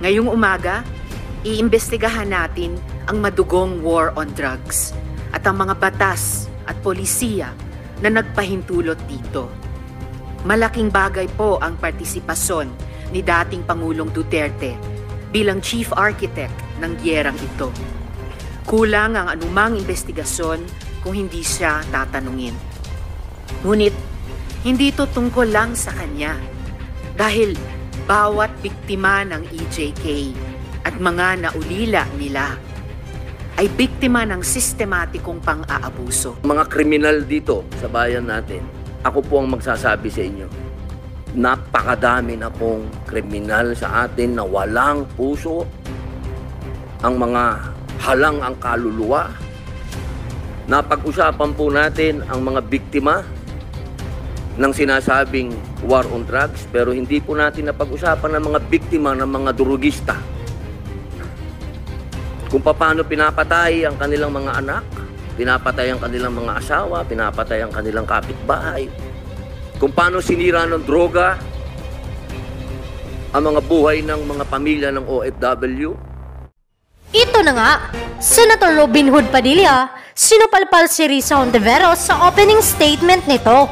Ngayong umaga, iimbestigahan natin ang madugong war on drugs at ang mga batas at polisiya na nagpahintulot dito. Malaking bagay po ang partisipasyon ni dating Pangulong Duterte bilang chief architect ng gyerang ito. Kulang ang anumang investigasyon kung hindi siya tatanungin. Ngunit, hindi ito tungkol lang sa kanya dahil bawat biktima ng EJK at mga naulila nila ay biktima ng sistematikong pang-aabuso. Mga kriminal dito sa bayan natin, ako po ang magsasabi sa inyo, napakadami na pong kriminal sa atin na walang puso, ang mga halang ang kaluluwa. Napag-usapan po natin ang mga biktima ng sinasabing war on drugs, pero hindi po natin napag-usapan ang mga biktima ng mga durugista. Kung paano pinapatay ang kanilang mga anak, pinapatay ang kanilang mga asawa, pinapatay ang kanilang kapitbahay. Kung paano sinira ng droga ang mga buhay ng mga pamilya ng OFW. Ito na nga, Senator Robin Hood Padilla, sinupalpal si Risa Hontiveros sa opening statement nito.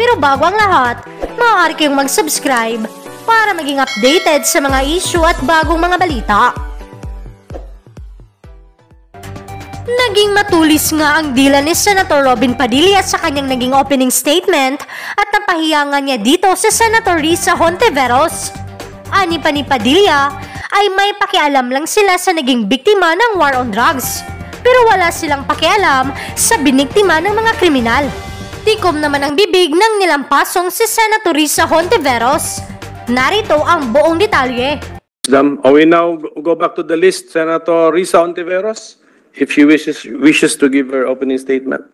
Pero bago ang lahat, maaari kayong mag-subscribe para maging updated sa mga issue at bagong mga balita. Naging matulis nga ang dila ni Senator Robin Padilla sa kanyang naging opening statement at napahiyangan niya dito sa Senator Risa Hontiveros. Ani pa ni Padilla ay may pakialam lang sila sa naging biktima ng war on drugs, pero wala silang pakialam sa biniktima ng mga kriminal. Tikom naman ang bibig ng nilampasong si Senator Risa Hontiveros. Narito ang buong detalye. We now go back to the list. Senator Risa Hontiveros, if she wishes to give her opening statement.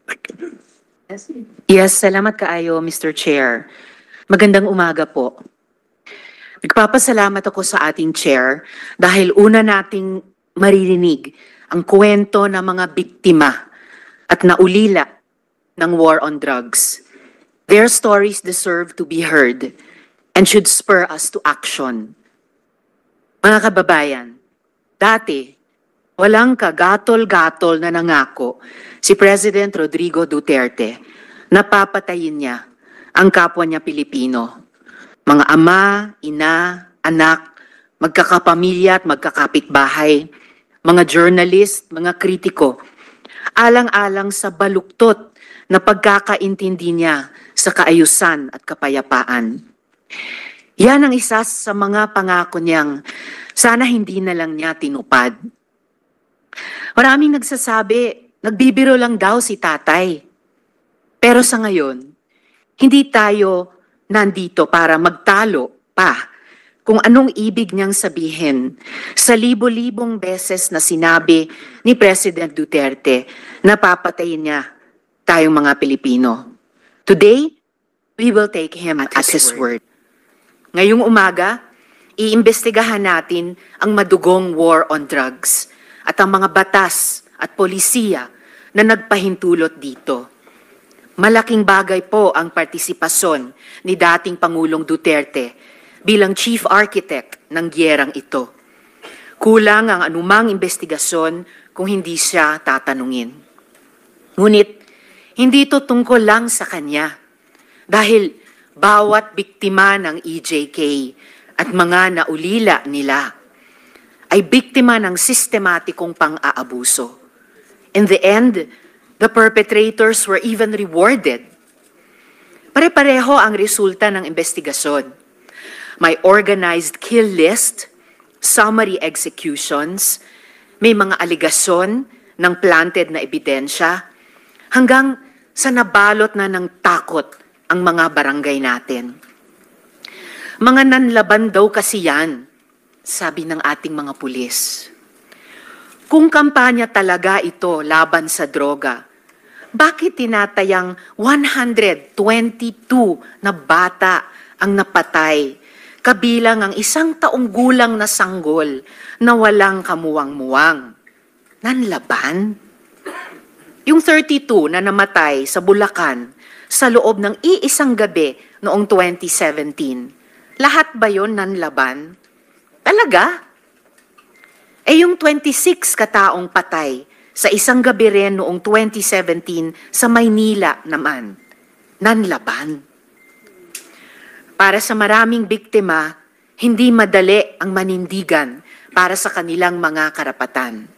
Yes, salamat kaayo, Mr. Chair. Magandang umaga po. Nagpapasalamat ako sa ating chair dahil una nating maririnig ang kwento ng mga biktima at naulila ng war on drugs. Their stories deserve to be heard and should spur us to action. Mga kababayan, dati, walang kagatol-gatol na nangako si President Rodrigo Duterte na papatayin niya ang kapwa niya Pilipino. Mga ama, ina, anak, magkakapamilya at magkakapitbahay, mga journalist, mga kritiko, alang-alang sa baluktot na pagkakaintindi niya sa kaayusan at kapayapaan. Yan ang isa sa mga pangako niyang sana hindi na lang niya tinupad. Maraming nagsasabi, nagbibiro lang daw si tatay. Pero sa ngayon, hindi tayo nandito para magtalo pa kung anong ibig niyang sabihin sa libo-libong beses na sinabi ni President Duterte na papatayin niya tayong mga Pilipino. Today, we will take him at his word. Ngayong umaga, iimbestigahan natin ang madugong war on drugs at ang mga batas at polisiya na nagpahintulot dito. Malaking bagay po ang partisipasyon ni dating Pangulong Duterte bilang chief architect ng gyerang ito. Kulang ang anumang investigasyon kung hindi siya tatanungin. Ngunit, hindi ito tungkol lang sa kanya dahil bawat biktima ng EJK at mga naulila nila ay biktima ng sistematikong pang-aabuso. In the end, the perpetrators were even rewarded. Pare-pareho ang resulta ng investigasyon. May organized kill list, summary executions, may mga aligasyon ng planted na ebidensya, hanggang sa nabalot na ng takot ang mga barangay natin. Mga nanlaban daw kasi yan, sabi ng ating mga pulis. Kung kampanya talaga ito laban sa droga, bakit tinatayang 122 na bata ang napatay, kabilang ang 1 taong gulang na sanggol na walang kamuwang-muwang? Nanlaban? Yung 32 na namatay sa Bulacan sa loob ng iisang gabi noong 2017, lahat ba yon nanlaban? Talaga? Yung 26 kataong patay sa isang gabi rin noong 2017 sa Maynila naman, nanlaban. Para sa maraming biktima, hindi madali ang manindigan para sa kanilang mga karapatan.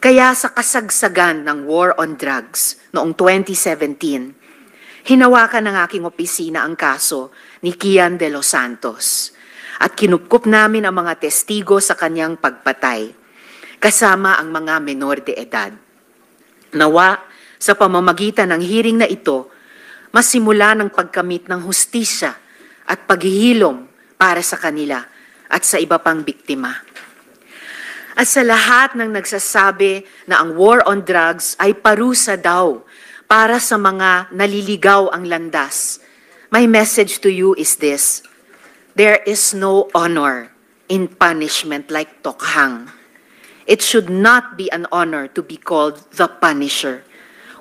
Kaya sa kasagsagan ng war on drugs noong 2017, hinawakan ng aking opisina ang kaso ni Kian de los Santos at kinupkup namin ang mga testigo sa kanyang pagpatay, kasama ang mga menor de edad. Nawa, sa pamamagitan ng hearing na ito, masimula ng pagkamit ng hustisya at paghihilom para sa kanila at sa iba pang biktima. At sa lahat ng nagsasabi na ang war on drugs ay parusa daw para sa mga naliligaw ang landas, my message to you is this: there is no honor in punishment like tokhang. It should not be an honor to be called the Punisher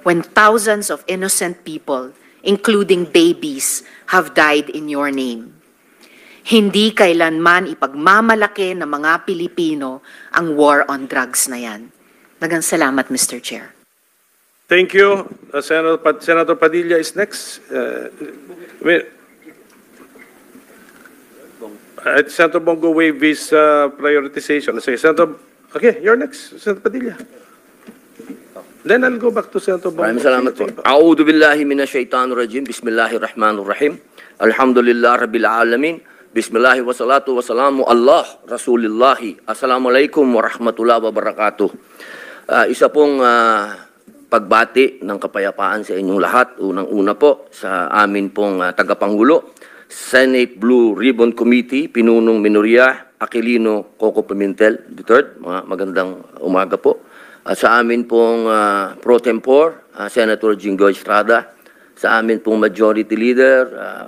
when thousands of innocent people, including babies, have died in your name. Hindi kailanman ipagmamalaki ng mga Pilipino ang war on drugs na yan. Magang salamat, Mr. Chair. Thank you. Senator Padilla is next. Senator Bongo waive his prioritization. Sige, okay, you're next, Senator Padilla. Then I'll go back to Senator Bongo. Maraming salamat po. A'udhu billahi minasyaitanir rajim. Bismillahirrahmanirrahim. Alhamdulillah rabbil alamin. Bismillahi wassalatu wassalamu Allah Rasulillahi. Assalamualaikum warahmatullahi wabarakatuh. Isa pong pagbati ng kapayapaan sa inyong lahat. Unang-una po sa amin pong tagapangulo, Senate Blue Ribbon Committee, Pinunong Minoria, Aquilino Coco Pimentel III. Magandang umaga po. Sa amin pong pro tempore, Senator Jinggoy Estrada. Sa amin pong Majority Leader,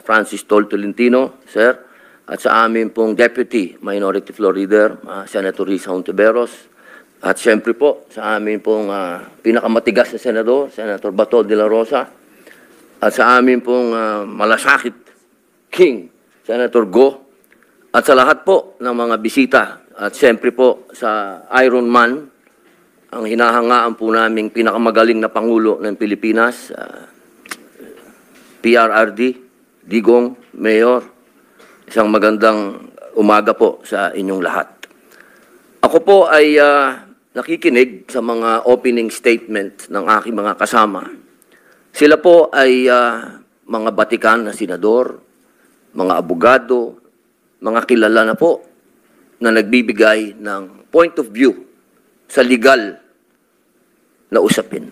Francis Tol Tolentino, Sir. At sa amin pong Deputy Minority Floor Leader, Senator Risa Hontiveros. At siyempre po, sa amin pong pinakamatigas na Senador, Senator Bato de la Rosa. At sa amin pong malasakit King, Senator Go. At sa lahat po ng mga bisita. At siyempre po sa Iron Man, ang hinahangaan po naming pinakamagaling na Pangulo ng Pilipinas, PRRD, Digong, Mayor, isang magandang umaga po sa inyong lahat. Ako po ay nakikinig sa mga opening statement ng aking mga kasama. Sila po ay mga batikan na senador, mga abogado, mga kilala na po na nagbibigay ng point of view sa legal na usapin.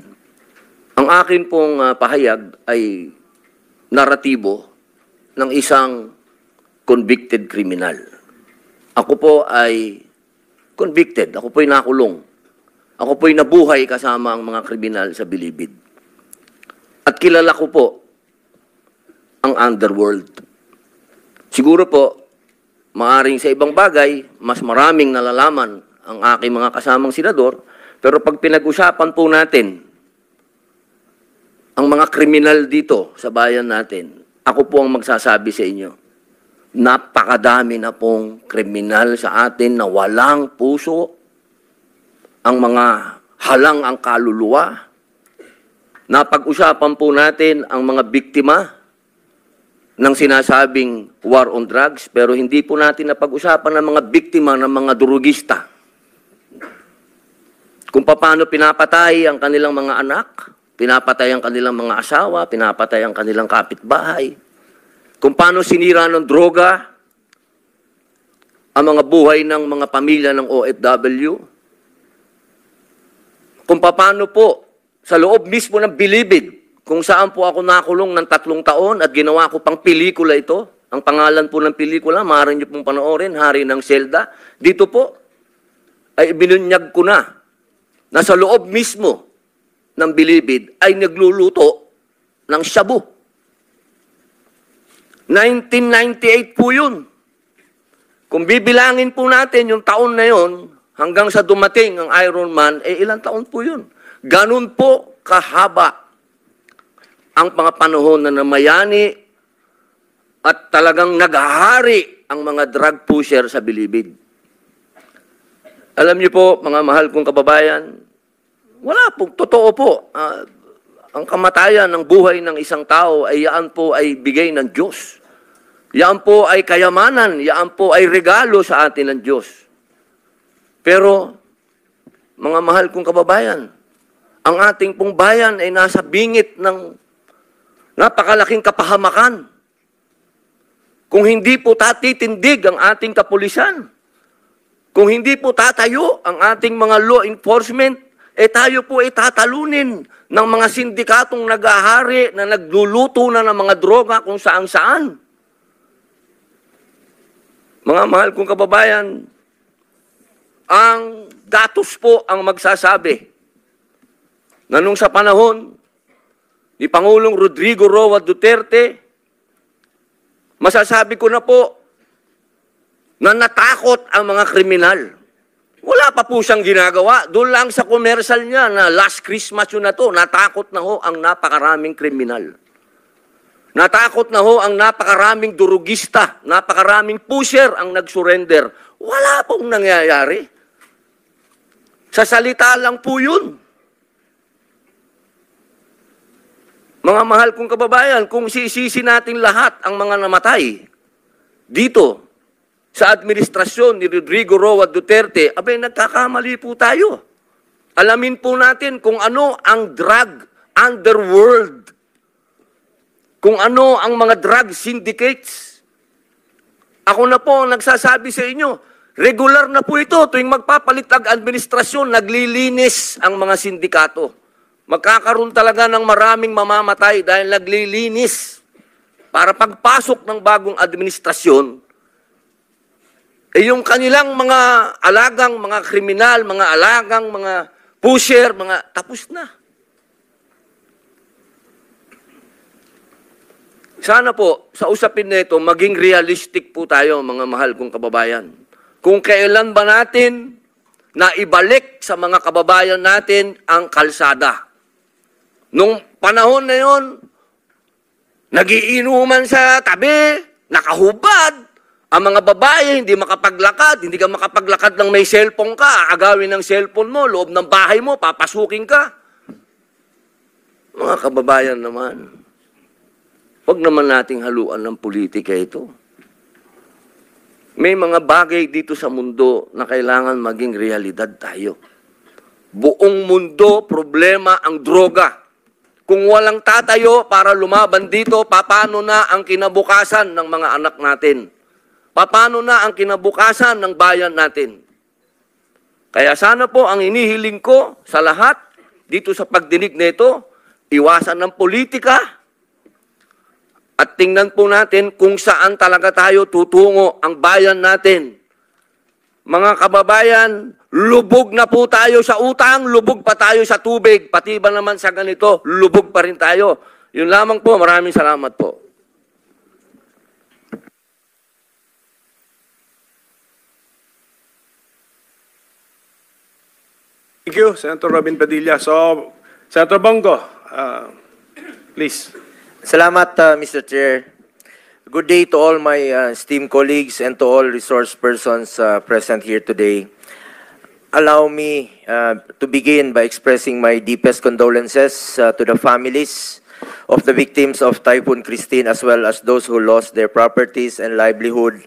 Ang akin pong pahayag ay naratibo ng isang convicted criminal. Ako po ay convicted. Ako po ay nakulong. Ako po ay nabuhay kasama ang mga kriminal sa Bilibid. At kilala ko po ang underworld. Siguro po, maaring sa ibang bagay, mas maraming nalalaman ang aking mga kasamang senador, pero pag pinag-usapan po natin ang mga kriminal dito sa bayan natin, ako po ang magsasabi sa inyo, napakadami na pong kriminal sa atin na walang puso, ang mga halang ang kaluluwa. Napag-usapan po natin ang mga biktima ng sinasabing war on drugs, pero hindi po natin napag-usapan ang mga biktima ng mga durugista. Kung paano pinapatay ang kanilang mga anak, pinapatay ang kanilang mga asawa, pinapatay ang kanilang kapitbahay. Kung paano sinira ng droga ang mga buhay ng mga pamilya ng OFW. Kung paano po sa loob mismo ng Bilibid, kung saan po ako nakulong ng 3 taon at ginawa ko pang pelikula ito. Ang pangalan po ng pelikula, maaari niyo pong panoorin, Hari ng Selda. Dito po ay binunyag ko na sa loob mismo ng Bilibid ay nagluluto ng shabu. 1998 po yun. Kung bibilangin po natin yung taon na yun, hanggang sa dumating ang Iron Man, ilang taon po yun. Ganun po kahaba ang mga panahon na namayani at talagang naghahari ang mga drug pusher sa Bilibid. Alam niyo po, mga mahal kong kababayan, wala po, totoo po. Ang kamatayan ng buhay ng isang tao ay yaan po ay bigay ng Diyos. Yaan po ay kayamanan, yaan po ay regalo sa atin ng Diyos. Pero, mga mahal kong kababayan, ang ating pong bayan ay nasa bingit ng napakalaking kapahamakan. Kung hindi po tatitindig ang ating kapulisan, kung hindi po tatayo ang ating mga law enforcement, tayo po ay tatalunin ng mga sindikatong nag-ahari na nagluluto na ng mga droga kung saan-saan. Mga mahal kong kababayan, ang datos po ang magsasabi na nung sa panahon ni Pangulong Rodrigo Roa Duterte, masasabi ko na po na natakot ang mga kriminal. Wala pa po siyang ginagawa. Doon lang sa commercial niya na last Christmas yun na to, natakot na ho ang napakaraming kriminal. Natakot na ho ang napakaraming durugista, napakaraming pusher ang nag-surrender. Wala pong nangyayari. Sa salita lang po yun. Mga mahal kong kababayan, kung sisisi natin lahat ang mga namatay dito sa administrasyon ni Rodrigo Roa Duterte, abay nagkakamali po tayo. Alamin po natin kung ano ang drug underworld, kung ano ang mga drug syndicates. Ako na po ang nagsasabi sa inyo, regular na po ito tuwing magpapalit ang administrasyon, naglilinis ang mga sindikato. Magkakaroon talaga ng maraming mamamatay dahil naglilinis para pagpasok ng bagong administrasyon, yung kanilang mga alagang, mga kriminal, mga alagang, mga pusher, mga tapos na. Sana po, sa usapin na ito, maging realistic po tayo, mga mahal kong kababayan. Kung kailan ba natin na ibalik sa mga kababayan natin ang kalsada. Nung panahon na yon, nagiinuman sa tabi, nakahubad, ang mga babae, hindi makapaglakad, hindi ka makapaglakad ng may cellphone ka, aagawin ng cellphone mo, loob ng bahay mo, papasukin ka. Mga kababayan naman, huwag naman nating haluan ng politika ito. May mga bagay dito sa mundo na kailangan maging realidad tayo. Buong mundo, problema ang droga. Kung walang tatayo para lumaban dito, paano na ang kinabukasan ng mga anak natin? Paano na ang kinabukasan ng bayan natin? Kaya sana po ang inihiling ko sa lahat dito sa pagdinig nito, iwasan ng politika at tingnan po natin kung saan talaga tayo tutungo ang bayan natin. Mga kababayan, lubog na po tayo sa utang, lubog pa tayo sa tubig, pati ba naman sa ganito, lubog pa rin tayo. Yun lamang po, maraming salamat po. Thank you, Senator Robin Padilla. So, Senator Bongo, please. Salamat, Mr. Chair. Good day to all my esteemed colleagues and to all resource persons present here today. Allow me to begin by expressing my deepest condolences to the families of the victims of Typhoon Christine as well as those who lost their properties and livelihood.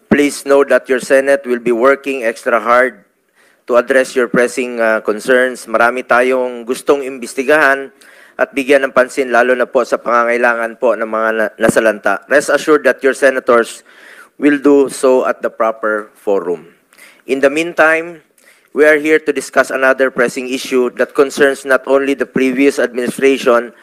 Please note that your Senate will be working extra hard to address your pressing concerns. Marami tayong gustong imbestigahan at bigyan ng pansin lalo na po sa pangangailangan po ng mga nasalanta. Rest assured that your senators will do so at the proper forum. In the meantime, we are here to discuss another pressing issue that concerns not only the previous administration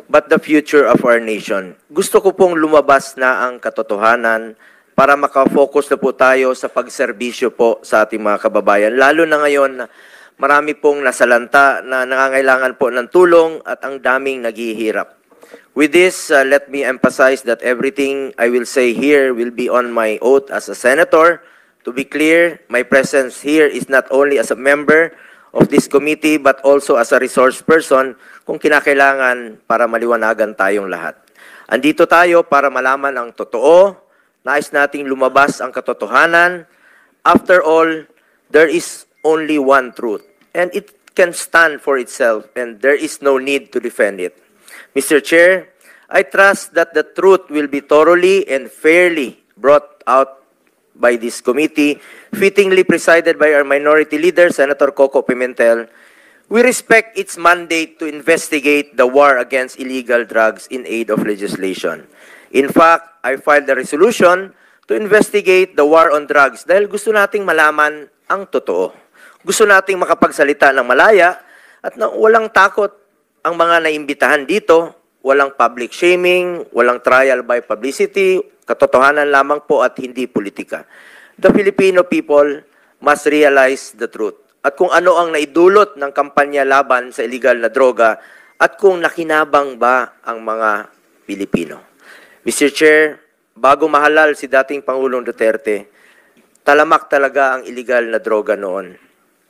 but the future of our nation. Gusto ko pong lumabas na ang katotohanan para makafocus na po tayo sa pagserbisyo po sa ating mga kababayan. Lalo na ngayon, marami pong nasalanta na nangangailangan po ng tulong at ang daming naghihirap. With this, let me emphasize that everything I will say here will be on my oath as a senator. To be clear, my presence here is not only as a member of this committee but also as a resource person kung kinakailangan para maliwanagan tayong lahat. Andito tayo para malaman ang totoo. Nais nating lumabas ang katotohanan. After all, there is only one truth, and it can stand for itself, and there is no need to defend it. Mr. Chair, I trust that the truth will be thoroughly and fairly brought out by this committee, fittingly presided by our minority leader, Senator Coco Pimentel. We respect its mandate to investigate the war against illegal drugs in aid of legislation. In fact, I filed a resolution to investigate the war on drugs dahil gusto nating malaman ang totoo. Gusto nating makapagsalita ng malaya at na walang takot ang mga naimbitahan dito, walang public shaming, walang trial by publicity, katotohanan lamang po at hindi politika. The Filipino people must realize the truth at kung ano ang naidulot ng kampanya laban sa illegal na droga at kung nakinabang ba ang mga Pilipino. Mr. Chair, bago mahalal si dating Pangulong Duterte, talamak talaga ang illegal na droga noon.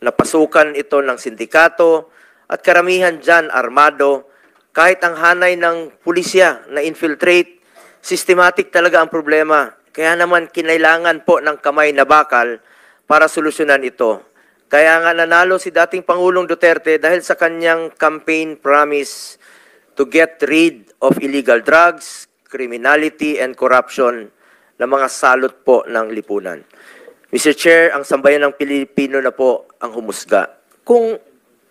Napasukan ito ng sindikato at karamihan dyan armado, kahit ang hanay ng pulisya na infiltrate, systematic talaga ang problema. Kaya naman kinailangan po ng kamay na bakal para solusyonan ito. Kaya nga nanalo si dating Pangulong Duterte dahil sa kanyang campaign promise to get rid of illegal drugs, criminality, and corruption na mga salot po ng lipunan. Mr. Chair, ang sambayan ng Pilipino na po ang humusga. Kung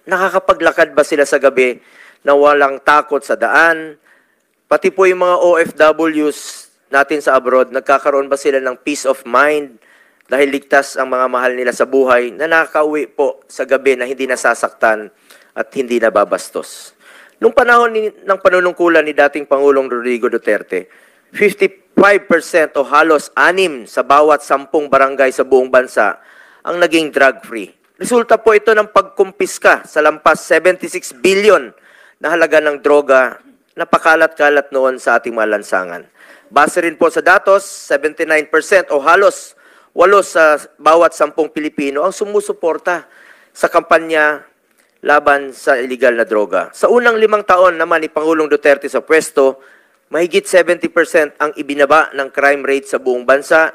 nakakapaglakad ba sila sa gabi na walang takot sa daan, pati po yung mga OFWs natin sa abroad, nagkakaroon ba sila ng peace of mind dahil ligtas ang mga mahal nila sa buhay na nakakauwi po sa gabi na hindi nasasaktan at hindi nababastos. Nung panahon ng panunungkulan ni dating Pangulong Rodrigo Duterte, 55% o halos 6 sa bawat 10 barangay sa buong bansa ang naging drug-free. Resulta po ito ng pagkumpiska sa lampas 76 billion na halaga ng droga na pakalat-kalat noon sa ating mga lansangan. Base rin po sa datos, 79% o halos 8 sa bawat 10 Pilipino ang sumusuporta sa kampanya laban sa illegal na droga. Sa unang 5 taon naman ni Pangulong Duterte sa pwesto, mahigit 70% ang ibinaba ng crime rate sa buong bansa.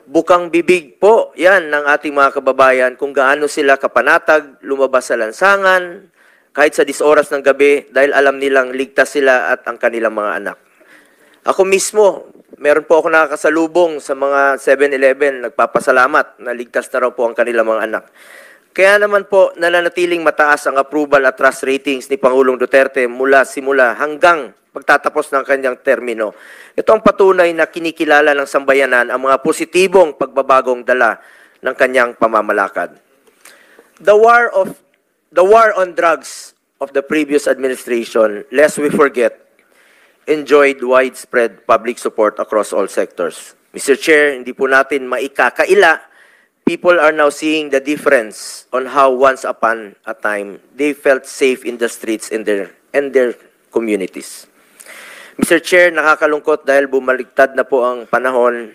Bukang bibig po yan ng ating mga kababayan kung gaano sila kapanatag, lumabas sa lansangan, kahit sa 10 oras ng gabi dahil alam nilang ligtas sila at ang kanilang mga anak. Ako mismo, meron po ako nakakasalubong sa mga 7-Eleven, nagpapasalamat na ligtas na raw po ang kanilang mga anak. Kaya naman po nananatiling mataas ang approval at trust ratings ni Pangulong Duterte mula simula hanggang pagtatapos ng kanyang termino. Ito ang patunay na kinikilala ng sambayanan ang mga positibong pagbabagong dala ng kanyang pamamalakad. The war on drugs of the previous administration, lest we forget, enjoyed widespread public support across all sectors. Mr. Chair, hindi po natin maikakaila. People are now seeing the difference on how once upon a time they felt safe in the streets and their communities. Mr. Chair, nakakalungkot dahil bumaliktad na po ang panahon,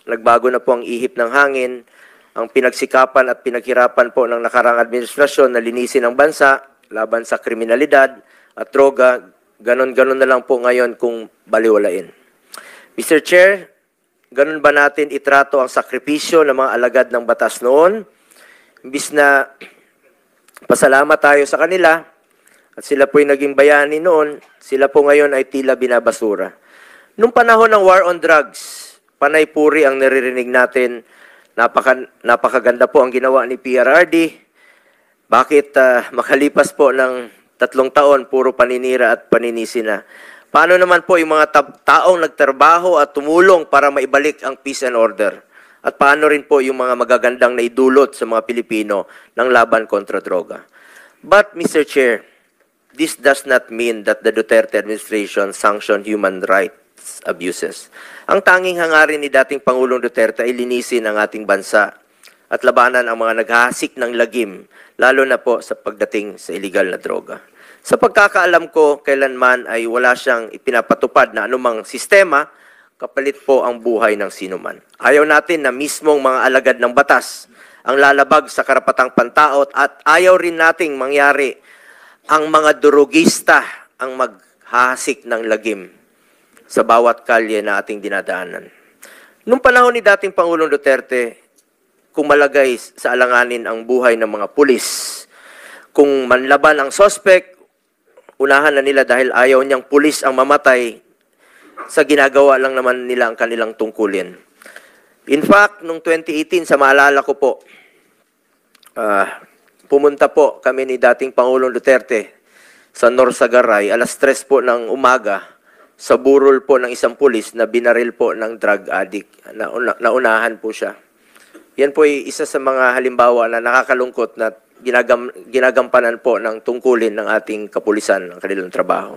nagbago na po ang ihip ng hangin, ang pinagsikapan at pinaghirapan po ng nakarang administrasyon na linisin ang bansa laban sa kriminalidad at droga, ganon-ganon na lang po ngayon kung baliwalain. Mr. Chair, ganon ba natin itrato ang sakripisyo ng mga alagad ng batas noon? Imbis na pasalamat tayo sa kanila at sila po'y naging bayani noon, sila po ngayon ay tila binabasura. Nung panahon ng war on drugs, panay puri ang naririnig natin, napakaganda po ang ginawa ni PRRD. Bakit makalipas po ng 3 taon, puro paninira at paninisi na? Paano naman po yung mga taong nagtrabaho at tumulong para maibalik ang peace and order? At paano rin po yung mga magagandang naidulot sa mga Pilipino ng laban kontra droga? But, Mr. Chair, this does not mean that the Duterte administration sanctioned human rights abuses. Ang tanging hangarin ni dating Pangulong Duterte ay linisin ang ating bansa at labanan ang mga naghahasik ng lagim, lalo na po sa pagdating sa illegal na droga. Sa pagkakaalam ko, kailanman ay wala siyang ipinapatupad na anumang sistema, kapalit po ang buhay ng sinuman. Ayaw natin na mismong mga alagad ng batas ang lalabag sa karapatang pantao at ayaw rin nating mangyari ang mga drogista ang maghahasik ng lagim sa bawat kalye na ating dinadaanan. Noong panahon ni dating Pangulong Duterte, kung malagay sa alanganin ang buhay ng mga pulis. Kung manlaban ang suspect, unahan na nila dahil ayaw niyang pulis ang mamatay, sa ginagawa lang naman nila ang kanilang tungkulin. In fact, noong 2018, sa maalala ko po, pumunta po kami ni dating Pangulong Duterte sa Norsagaray, alas 3 po ng umaga, sa burol po ng isang pulis na binaril po ng drug addict. Naunahan po siya. Yan po ay isa sa mga halimbawa na nakakalungkot na ginagampanan po ng tungkulin ng ating kapulisan ng kanilang trabaho.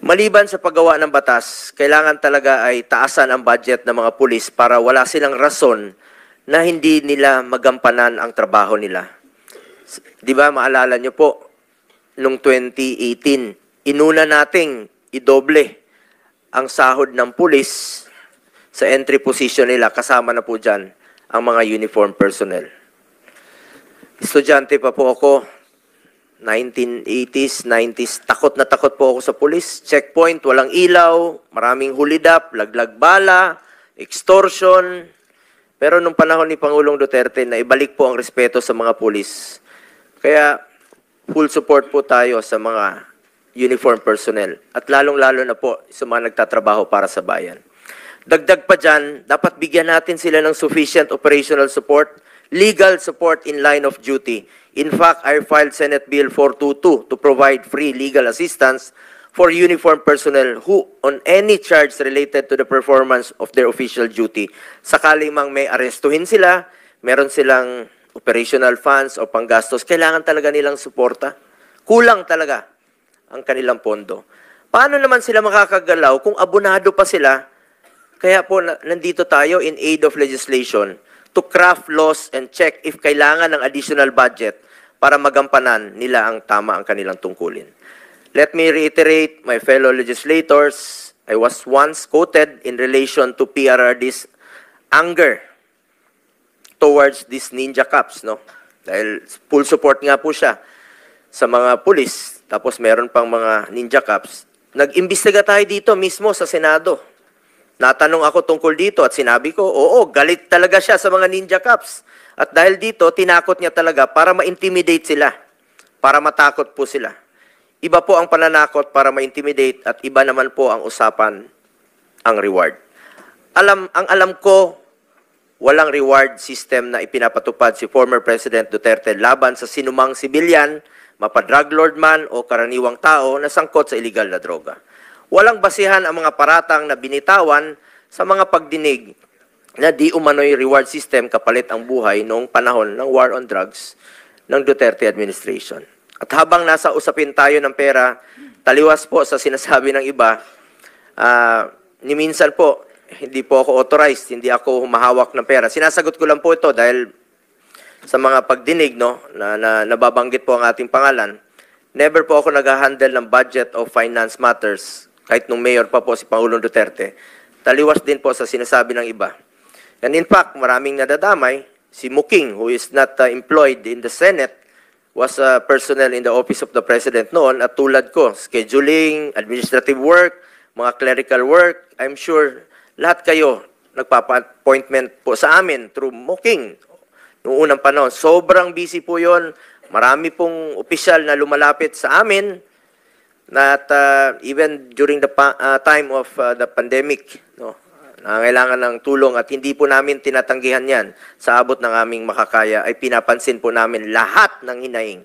Maliban sa paggawa ng batas, kailangan talaga ay taasan ang budget ng mga pulis para wala silang rason na hindi nila magampanan ang trabaho nila. Di ba, maalala nyo po, noong 2018, inuna nating idoble ang sahod ng pulis sa entry position nila, kasama na po dyan ang mga uniform personnel. Estudyante pa po ako, 1980s, 90s, takot na takot po ako sa pulis. Checkpoint, walang ilaw, maraming hulidap, laglag bala, extortion. Pero nung panahon ni Pangulong Duterte, na ibalik po ang respeto sa mga pulis. Kaya full support po tayo sa mga uniform personnel. At lalong-lalo na po sa mga nagtatrabaho para sa bayan. Dagdag pa dyan, dapat bigyan natin sila ng sufficient operational support, legal support in line of duty. In fact, I filed Senate Bill 422 to provide free legal assistance for uniform personnel who on any charge related to the performance of their official duty. Sakaling mang may arestuhin sila, meron silang operational funds o panggastos, kailangan talaga nilang suporta. Kulang talaga ang kanilang pondo. Paano naman sila makakagalaw kung abonado pa sila? Kaya po nandito tayo in aid of legislation to craft laws and check if kailangan ng additional budget para magampanan nila ang tama ang kanilang tungkulin. Let me reiterate, my fellow legislators, I was once quoted in relation to PRRD's anger towards these ninja cops, no? Dahil full support nga po siya sa mga pulis, tapos meron pang mga ninja cops. Nag-imbestiga tayo dito mismo sa Senado. Natanong ako tungkol dito at sinabi ko, oo, galit talaga siya sa mga ninja cops. At dahil dito, tinakot niya talaga para ma-intimidate sila, para matakot po sila. Iba po ang pananakot para ma-intimidate at iba naman po ang usapan, ang reward. Ang alam ko, walang reward system na ipinapatupad si former President Duterte laban sa sinumang sibilyan, mapa-drug lord man o karaniwang tao na sangkot sa illegal na droga. Walang basihan ang mga paratang na binitawan sa mga pagdinig na di umano'y reward system kapalit ang buhay noong panahon ng war on drugs ng Duterte administration. At habang nasa usapin tayo ng pera, taliwas po sa sinasabi ng iba, ni minsan po, hindi po ako authorized, hindi ako humahawak ng pera. Sinasagot ko lang po ito dahil sa mga pagdinig, no, na nababanggit po ang ating pangalan, never po ako nag-handle ng budget of finance matters, kahit nung mayor pa po si Pangulong Duterte. Taliwas din po sa sinasabi ng iba. And in fact, maraming nadadamay. Si Muking, who is not employed in the Senate, was a personnel in the office of the President noon. At tulad ko, scheduling, administrative work, mga clerical work, I'm sure lahat kayo nagpapa-appointment po sa amin through Muking. Noong unang panahon, sobrang busy po yon. Marami pong opisyal na lumalapit sa amin. At even during the time of the pandemic, no, nangailangan ng tulong at hindi po namin tinatanggihan yan sa abot ng aming makakaya, ay pinapansin po namin lahat ng hinaing.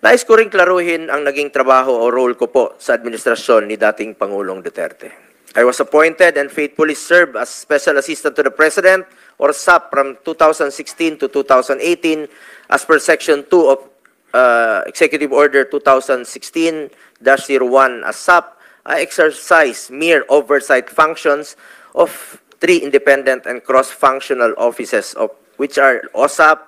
Nais ko rin klaruhin ang naging trabaho o role ko po sa administrasyon ni dating Pangulong Duterte. I was appointed and faithfully served as Special Assistant to the President or SAP from 2016 to 2018 as per Section 2 of Executive Order 2016-01 as SAP. I exercise mere oversight functions of 3 independent and cross-functional offices, of which are OSAP,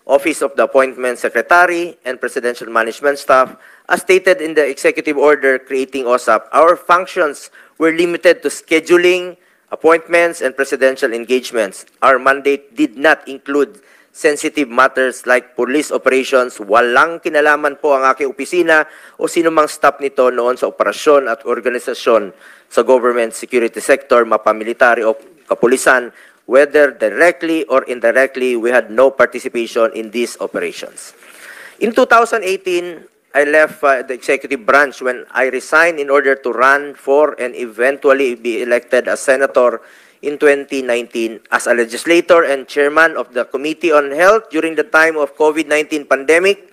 Office of the Appointment Secretary, and Presidential Management Staff. As stated in the Executive Order creating OSAP, our functions were limited to scheduling, appointments, and presidential engagements. Our mandate did not include sensitive matters like police operations. Walang kinalaman po ang aking opisina o sinumang staff nito noon sa operasyon at organisasyon sa government security sector, mapamilitary o kapulisan, whether directly or indirectly, we had no participation in these operations. In 2018, I left the executive branch when I resigned in order to run for and eventually be elected as senator in 2019 as a legislator and chairman of the Committee on Health during the time of COVID-19 pandemic.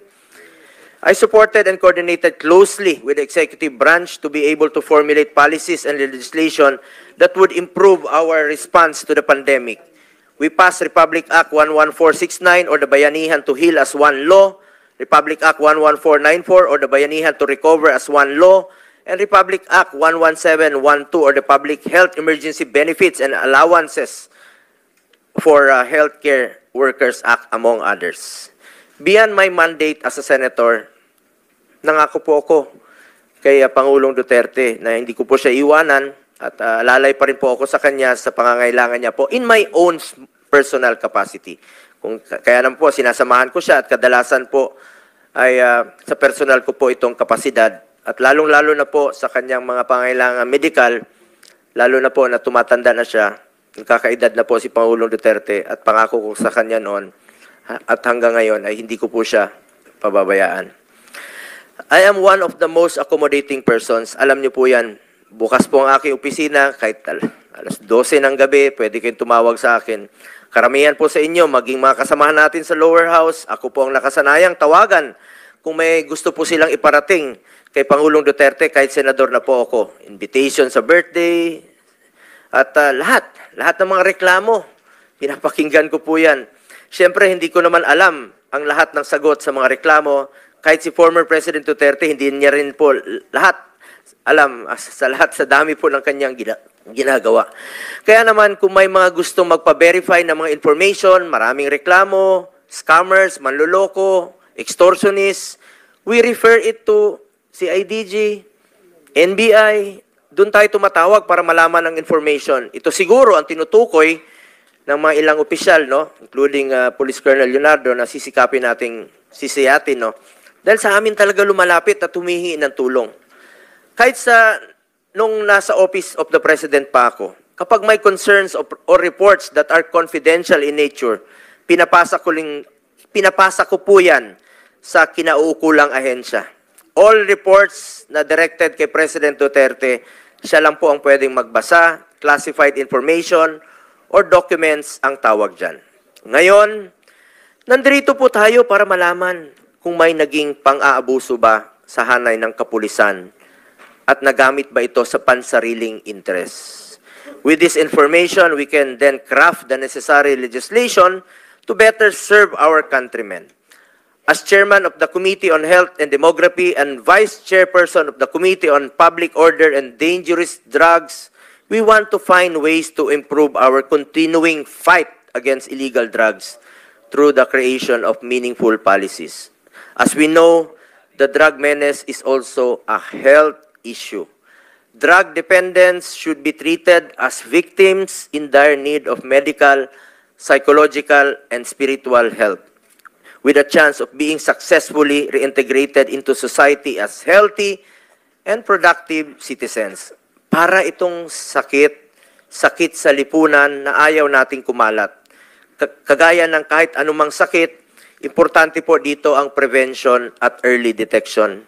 I supported and coordinated closely with the executive branch to be able to formulate policies and legislation that would improve our response to the pandemic. We passed Republic Act 11469 or the Bayanihan to Heal as one law, Republic Act 11494 or the Bayanihan to Recover as one law, and Republic Act 11712 or the Public Health Emergency Benefits and Allowances for Healthcare Workers Act, among others. Beyond my mandate as a senator, nangako po ako kay Pangulong Duterte na hindi ko po siya iwanan at lalay pa rin po ako sa kanya sa pangangailangan niya po in my own personal capacity. Kaya naman po, sinasamahan ko siya at kadalasan po ay sa personal ko po itong kapasidad at lalong-lalo na po sa kanyang mga pangangailangan medical, lalo na po na tumatanda na siya, kakaedad na po si Pangulong Duterte at pangako ko sa kanya noon at hanggang ngayon ay hindi ko po siya pababayaan. I am one of the most accommodating persons. Alam niyo po yan. Bukas po ang aking opisina, kahit alas 12 ng gabi, pwede kayong tumawag sa akin. Karamihan po sa inyo, maging mga kasamahan natin sa lower house, ako po ang nakasanayang tawagan kung may gusto po silang iparating kay Pangulong Duterte, kahit senador na po ako. Invitation sa birthday, at lahat ng mga reklamo, pinapakinggan ko po yan. Siyempre, hindi ko naman alam ang lahat ng sagot sa mga reklamo. Kahit si former President Duterte, hindi niya rin po lahat alam sa lahat sa dami po ng kanyang ginagawa. Kaya naman, kung may mga gustong magpa-verify ng mga information, maraming reklamo, scammers, manloloko, extortionists, we refer it to CIDG, NBI, doon tayo tumatawag para malaman ang information. Ito siguro ang tinutukoy ng mga ilang opisyal, no? Including Police Colonel Leonardo, na sisikapin nating sisiyatin, no? Dahil sa amin talaga lumalapit at humihingi ng tulong. Kahit nung nasa Office of the President pa ako, kapag may concerns or reports that are confidential in nature, pinapasa ko po yan sa kinauukulang ahensya. All reports na directed kay President Duterte, siya lang po ang pwedeng magbasa, classified information, or documents ang tawag dyan. Ngayon, nandito po tayo para malaman kung may naging pang-aabuso ba sa hanay ng kapulisan at nagamit ba ito sa pansariling interests. With this information, we can then craft the necessary legislation to better serve our countrymen. As chairman of the Committee on Health and Demography and vice chairperson of the Committee on Public Order and Dangerous Drugs, we want to find ways to improve our continuing fight against illegal drugs through the creation of meaningful policies. As we know, the drug menace is also a health issue. Drug dependents should be treated as victims in dire need of medical, psychological, and spiritual help, with a chance of being successfully reintegrated into society as healthy and productive citizens. Para itong sakit sa lipunan na ayaw nating kumalat. Kagaya ng kahit anumang sakit, importante po dito ang prevention at early detection.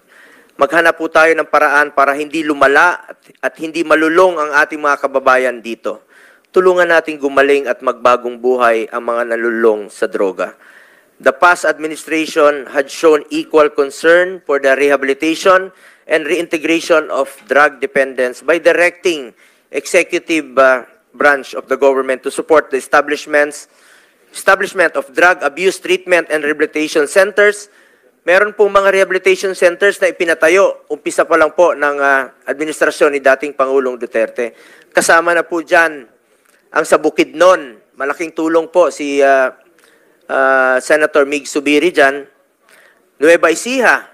Maghanap po tayo ng paraan para hindi lumala at hindi malulong ang ating mga kababayan dito. Tulungan natin gumaling at magbagong buhay ang mga nalulong sa droga. The past administration had shown equal concern for the rehabilitation and reintegration of drug dependents by directing executive branch of the government to support the establishment of drug abuse treatment and rehabilitation centers. Meron pong mga rehabilitation centers na ipinatayo, umpisa pa lang po ng administrasyon ni dating Pangulong Duterte. Kasama na po dyan ang sa Bukidnon. Malaking tulong po si Senator Mig Zubiri dyan. Nueva Ecija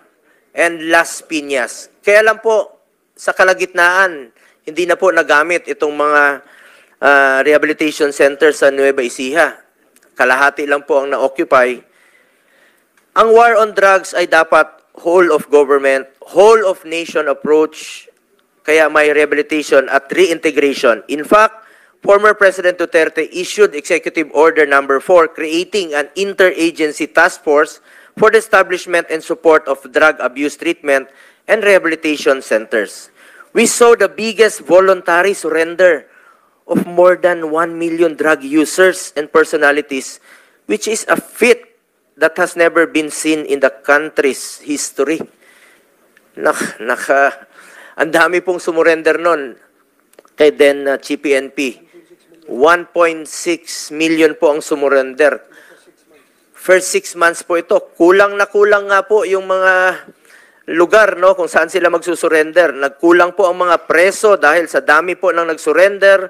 and Las Piñas. Kaya lang po, sa kalagitnaan, hindi na po nagamit itong mga rehabilitation centers sa Nueva Ecija. Kalahati lang po ang na-occupy. Ang war on drugs ay dapat whole of government, whole of nation approach, kaya may rehabilitation at reintegration. In fact, former President Duterte issued Executive Order Number 4 creating an interagency task force for the establishment and support of drug abuse treatment and rehabilitation centers. We saw the biggest voluntary surrender of more than 1 million drug users and personalities, which is a feat that has never been seen in the country's history. Ang dami pong sumurrender nun kay then Chief PNP. 1.6 million po ang sumurrender. First 6 months po ito. Kulang na kulang nga po yung mga lugar, no, kung saan sila magsusurrender. Nagkulang po ang mga preso dahil sa dami po ng nagsurrender.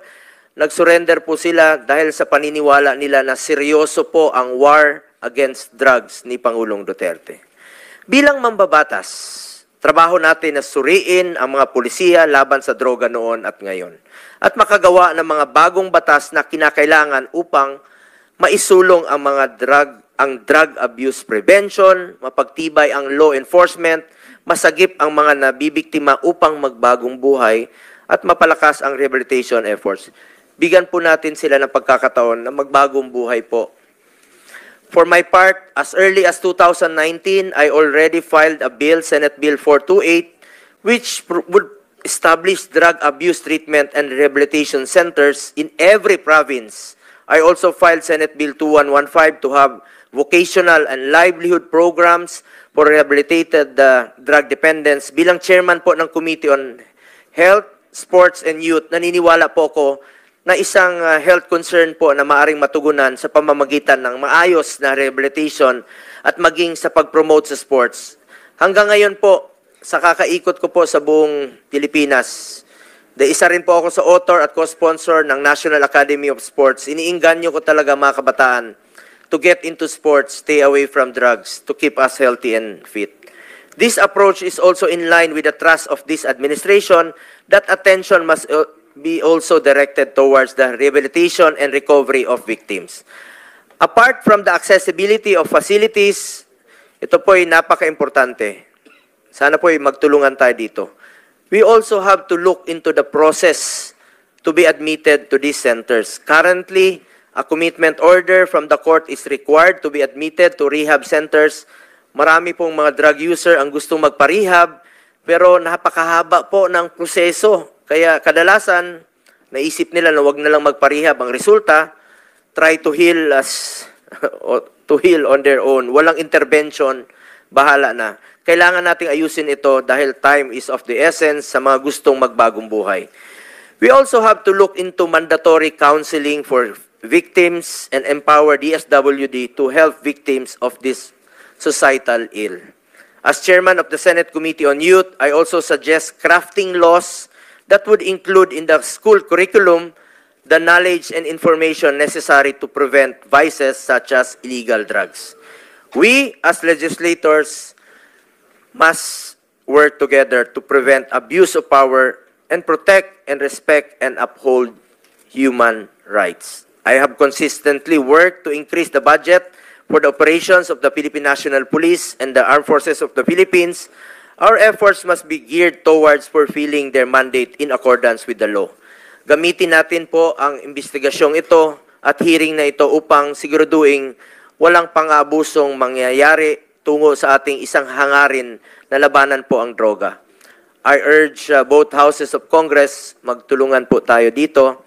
Nagsurrender po sila dahil sa paniniwala nila na seryoso po ang war against drugs ni Pangulong Duterte. Bilang mambabatas, trabaho natin na suriin ang mga pulisiya laban sa droga noon at ngayon. At makagawa ng mga bagong batas na kinakailangan upang maisulong ang drug abuse prevention, mapagtibay ang law enforcement, masagip ang mga nabibiktima upang magbagong buhay, at mapalakas ang rehabilitation efforts. Bigyan po natin sila ng pagkakataon na magbagong buhay po. For my part, as early as 2019, I already filed a bill, Senate Bill 428, which would establish drug abuse treatment and rehabilitation centers in every province. I also filed Senate Bill 2115 to have vocational and livelihood programs for rehabilitated drug dependents. Bilang chairman po ng Committee on Health, Sports, and Youth, naniniwala po ko na isang health concern po na maaring matugunan sa pamamagitan ng maayos na rehabilitation at maging sa pag-promote sa sports. Hanggang ngayon po, sa kakaikot ko po sa buong Pilipinas, isa rin po ako sa author at co-sponsor ng National Academy of Sports. Iniinganyo ko talaga mga kabataan to get into sports, stay away from drugs, to keep us healthy and fit. This approach is also in line with the thrust of this administration that attention must be also directed towards the rehabilitation and recovery of victims. Apart from the accessibility of facilities, ito po ay napaka-importante. Sana po ay magtulungan tayo dito. We also have to look into the process to be admitted to these centers. Currently, a commitment order from the court is required to be admitted to rehab centers. Marami pong mga drug user ang gustong magpa-rehab, pero napakahaba po ng proseso. Kaya kadalasan, naisip nila na wag na lang magparehab. Ang resulta, try to heal on their own. Walang intervention, bahala na. Kailangan nating ayusin ito dahil time is of the essence sa mga gustong magbagong buhay. We also have to look into mandatory counseling for victims and empower DSWD to help victims of this societal ill. As chairman of the Senate Committee on Youth, I also suggest crafting laws that would include in the school curriculum the knowledge and information necessary to prevent vices such as illegal drugs. We, as legislators, must work together to prevent abuse of power and protect and respect and uphold human rights. I have consistently worked to increase the budget for the operations of the Philippine National Police and the Armed Forces of the Philippines. Our efforts must be geared towards fulfilling their mandate in accordance with the law. Gamitin natin po ang investigasyong ito at hearing na ito upang siguraduhin walang pang-abusong mangyayari tungo sa ating isang hangarin na labanan po ang droga. I urge both houses of Congress, magtulungan po tayo dito.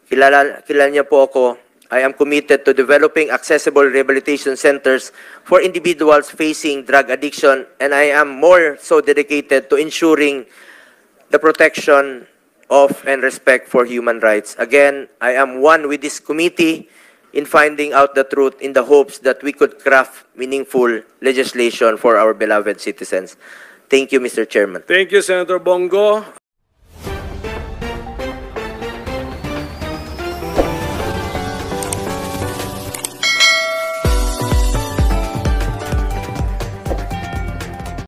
Kilala niyo po ako. I am committed to developing accessible rehabilitation centers for individuals facing drug addiction, and I am more so dedicated to ensuring the protection of and respect for human rights. Again, I am one with this committee in finding out the truth in the hopes that we could craft meaningful legislation for our beloved citizens. Thank you, Mr. Chairman. Thank you, Senator Bongo.